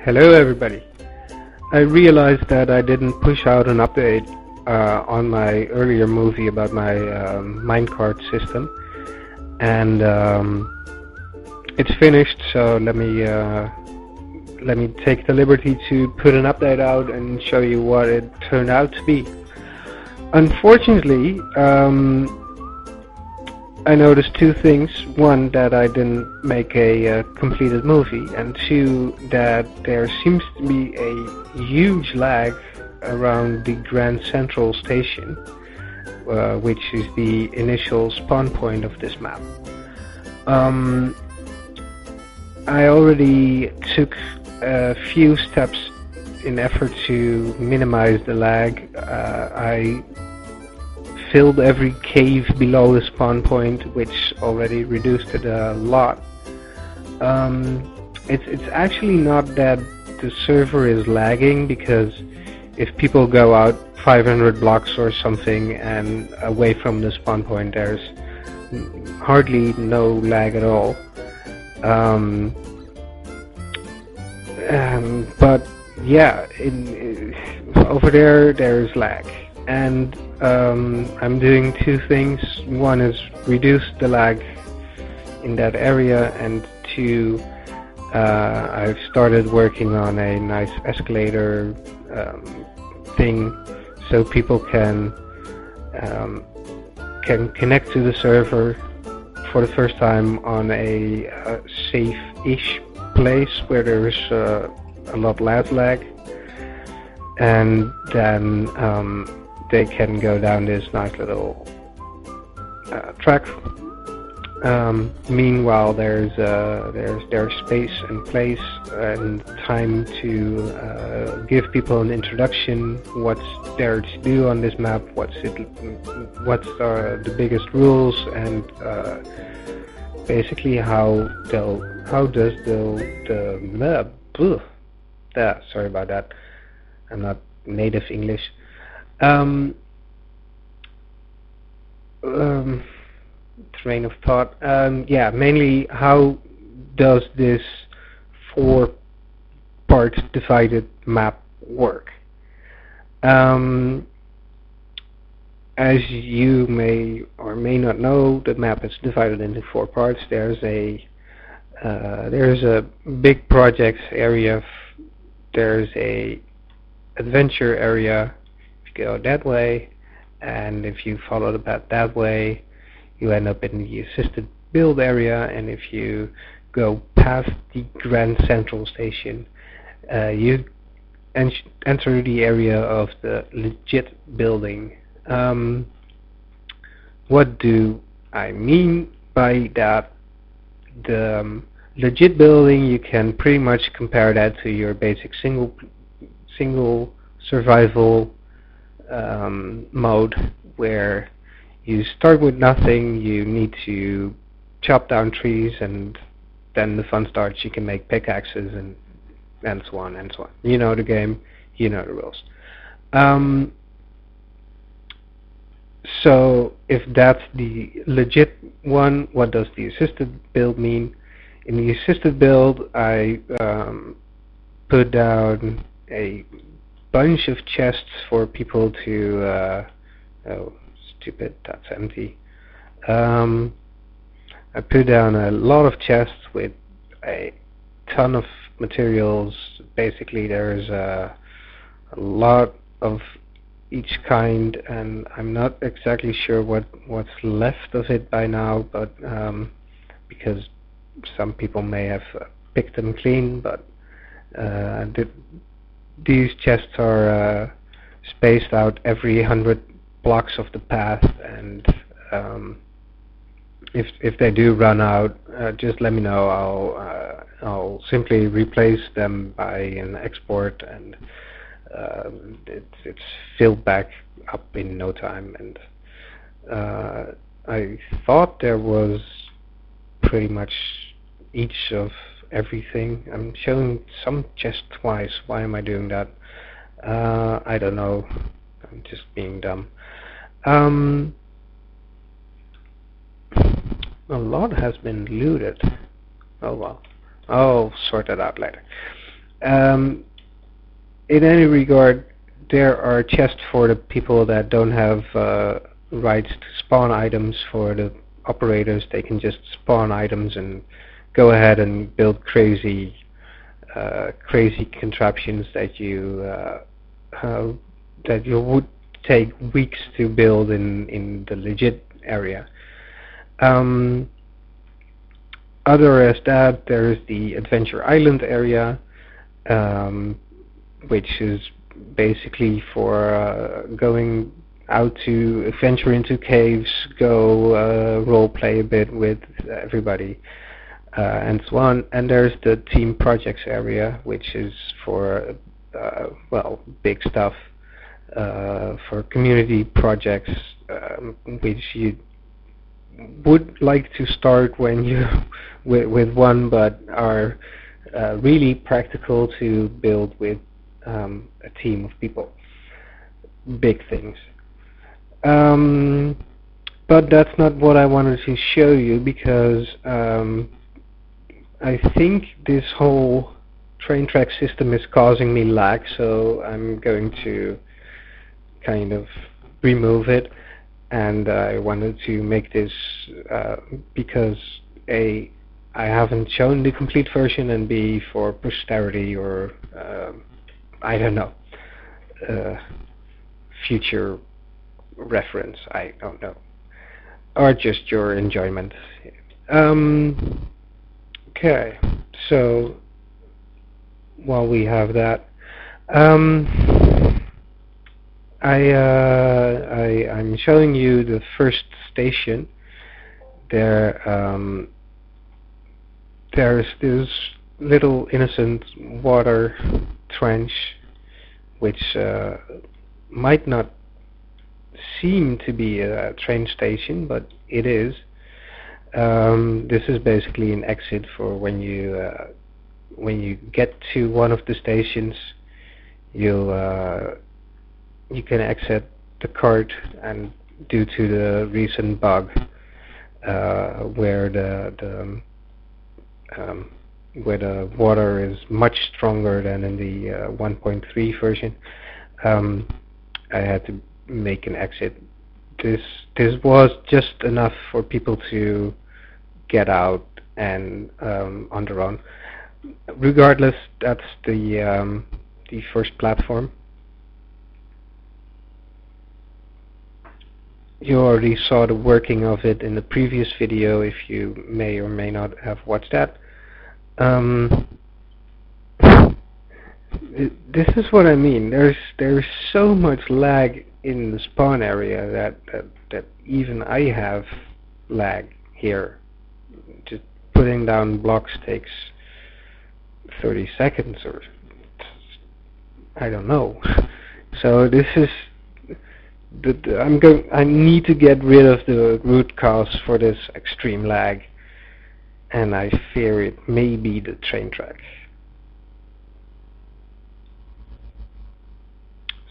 Hello everybody. I realized that I didn't push out an update on my earlier movie about my Minecart system, and it's finished. So let me take the liberty to put an update out and show you what it turned out to be. Unfortunately, I noticed two things. One, that I didn't make a completed movie, and two, that there seems to be a huge lag around the Grand Central Station, which is the initial spawn point of this map. I already took a few steps in effort to minimize the lag. I filled every cave below the spawn point, which already reduced it a lot. It's actually not that the server is lagging, because if people go out 500 blocks or something and away from the spawn point, there's hardly no lag at all. But yeah, over there's lag. And I'm doing two things. One is reduce the lag in that area, and two, I've started working on a nice escalator thing, so people can connect to the server for the first time on a safe-ish place where there's a lot less lag, and then they can go down this nice little track. Meanwhile, there's space and place and time to give people an introduction. What's there to do on this map? What's the biggest rules, and basically how does sorry about that. I'm not native English. Train of thought. Yeah, mainly how does this 4-part divided map work? As you may or may not know, the map is divided into 4 parts. There's a big projects area. There's a adventure area if you go that way, and if you follow the path that way, you end up in the assisted build area. And if you go past the Grand Central Station, you enter the area of the legit building. What do I mean by that? The legit building, you can pretty much compare that to your basic single survival mode, where you start with nothing. You need to chop down trees, and then the fun starts. You can make pickaxes and so on and so on. You know the game, you know the rules. So if that's the legit one, what does the assisted build mean? In the assisted build, I put down a bunch of chests for people to oh stupid, that's empty. I put down a lot of chests with a ton of materials. Basically there's a lot of each kind, and I'm not exactly sure what's left of it by now, but because some people may have picked them clean, but these chests are spaced out every 100 blocks of the path, and if they do run out, just let me know. I'll simply replace them by an export, and it's filled back up in no time. And I thought there was pretty much each of everything. I'm showing some chests twice. Why am I doing that? I don't know. I'm just being dumb. A lot has been looted. Oh well. I'll sort that out later. Um, in any regard, there are chests for the people that don't have rights to spawn items. For the operators, they can just spawn items and go ahead and build crazy contraptions uh, that you would take weeks to build in the legit area. Um, Other as that, there is the Adventure Island area, which is basically for going out to venture into caves, go role play a bit with everybody, and so on. And there's the Team Projects area, which is for well, big stuff, for community projects, which you would like to start when you with one, but are really practical to build with a team of people. Big things. But that's not what I wanted to show you, because I think this whole train track system is causing me lag, so I'm going to kind of remove it. And I wanted to make this because A, I haven't shown the complete version, and B, for posterity or I don't know, future reference, I don't know, or just your enjoyment. Okay, so while we have that, I'm showing you the first station. There's this little innocent water trench, which might not seem to be a train station, but it is. This is basically an exit for when you get to one of the stations. You can exit the cart, and due to the recent bug where the water is much stronger than in the 1.3 version, I had to make an exit. This was just enough for people to get out and on their own. Regardless, that's the first platform. You already saw the working of it in the previous video, if you may or may not have watched that. This is what I mean. There's so much lag in the spawn area that even I have lag here. Just putting down blocks takes 30 seconds, or I don't know. So this is I need to get rid of the root cause for this extreme lag, and I fear it may be the train track.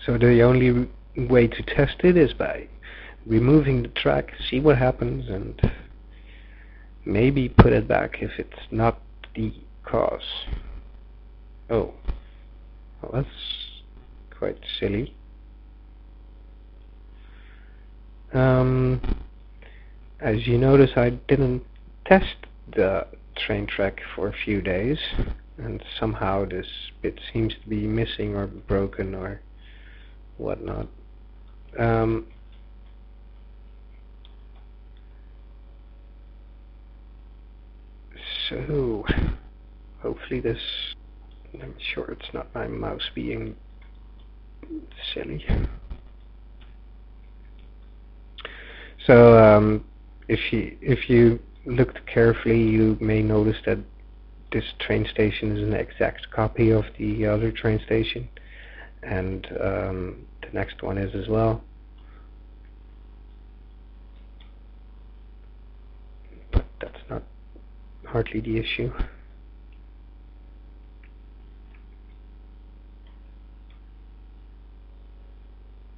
So the only way to test it is by removing the track, see what happens, and maybe put it back if it's not the cause. Oh, well, that's quite silly. As you notice, I didn't test the train track for a few days, and somehow this bit seems to be missing or broken or whatnot. So hopefully this, I'm sure it's not my mouse being silly. So if you looked carefully, you may notice that this train station is an exact copy of the other train station, and the next one is as well. But that's not hardly the issue.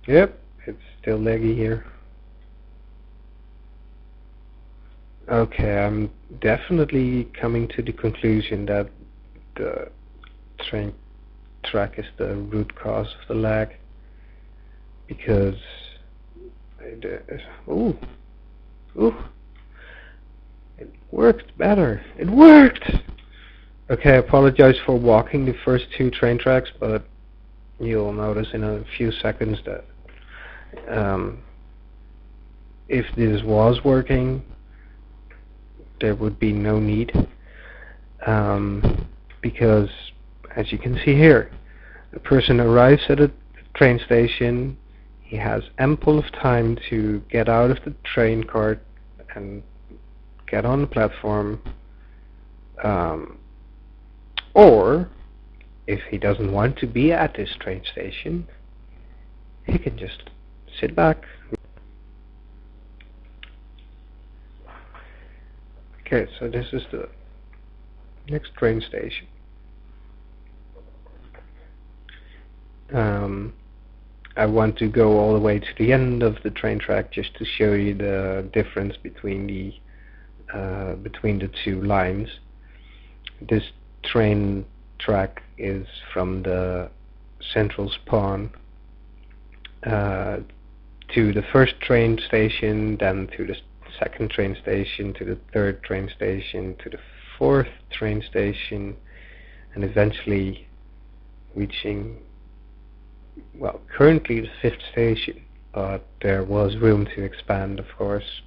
Yep, it's still laggy here. Okay, I'm definitely coming to the conclusion that the train track is the root cause of the lag, because ooh, it worked better. It worked! Okay, I apologize for walking the first two train tracks, but you'll notice in a few seconds that if this was working, there would be no need, because as you can see here, the person arrives at a train station, he has ample of time to get out of the train cart and get on the platform, or if he doesn't want to be at this train station, he can just sit back. Okay, so this is the next train station. I want to go all the way to the end of the train track just to show you the difference between the two lines. This train track is from the central spawn to the first train station, then to the second train station, to the third train station, to the fourth train station, and eventually reaching, well, currently the fifth station, but there was room to expand, of course.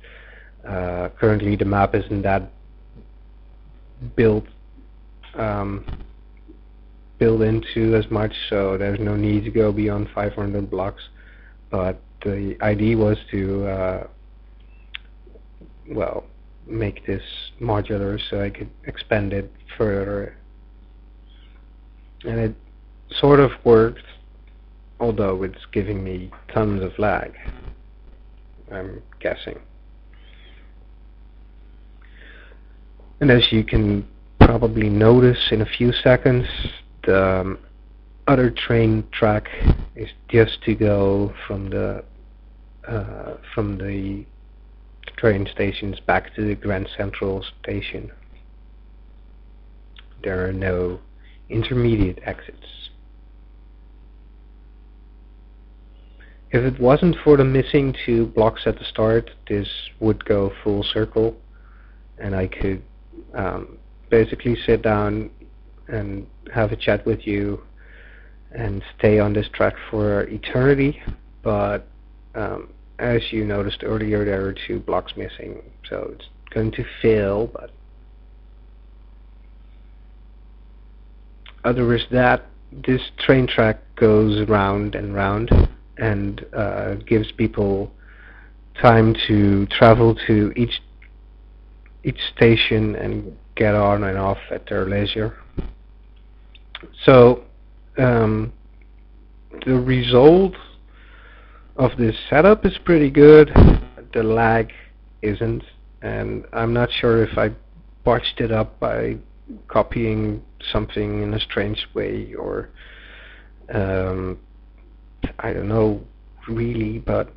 Currently the map isn't that built into as much, so there's no need to go beyond 500 blocks, but the idea was to well, make this modular so I could expand it further, and it sort of worked, although it's giving me tons of lag, I'm guessing. And as you can probably notice in a few seconds, the other train track is just to go from the train stations back to the Grand Central Station. There are no intermediate exits. If it wasn't for the missing 2 blocks at the start, this would go full circle, and I could basically sit down and have a chat with you and stay on this track for eternity, but as you noticed earlier, there are 2 blocks missing, so it's going to fail, but other than that, this train track goes round and round, and gives people time to travel to each station and get on and off at their leisure. So the result of this setup is pretty good. The lag isn't, and I'm not sure if I botched it up by copying something in a strange way, or I don't know really, but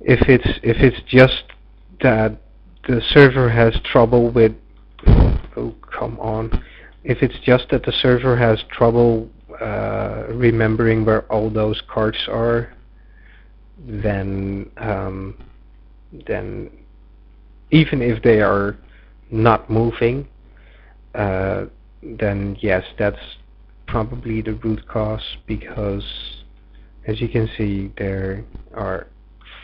if it's just that the server has trouble with, oh come on, if it's just that the server has trouble remembering where all those cards are, then even if they are not moving, then yes, that's probably the root cause, because as you can see, there are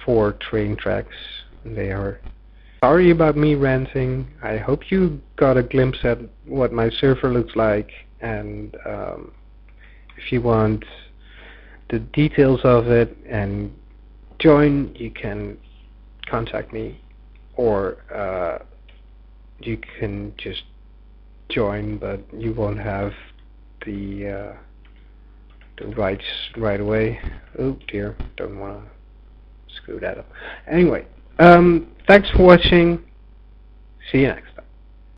4 train tracks. They are. Sorry about me ranting. I hope you got a glimpse at what my server looks like, and if you want the details of it and join, you can contact me, or you can just join, but you won't have the rights right away. Oh dear, don't want to screw that up. Anyway, thanks for watching. See you next.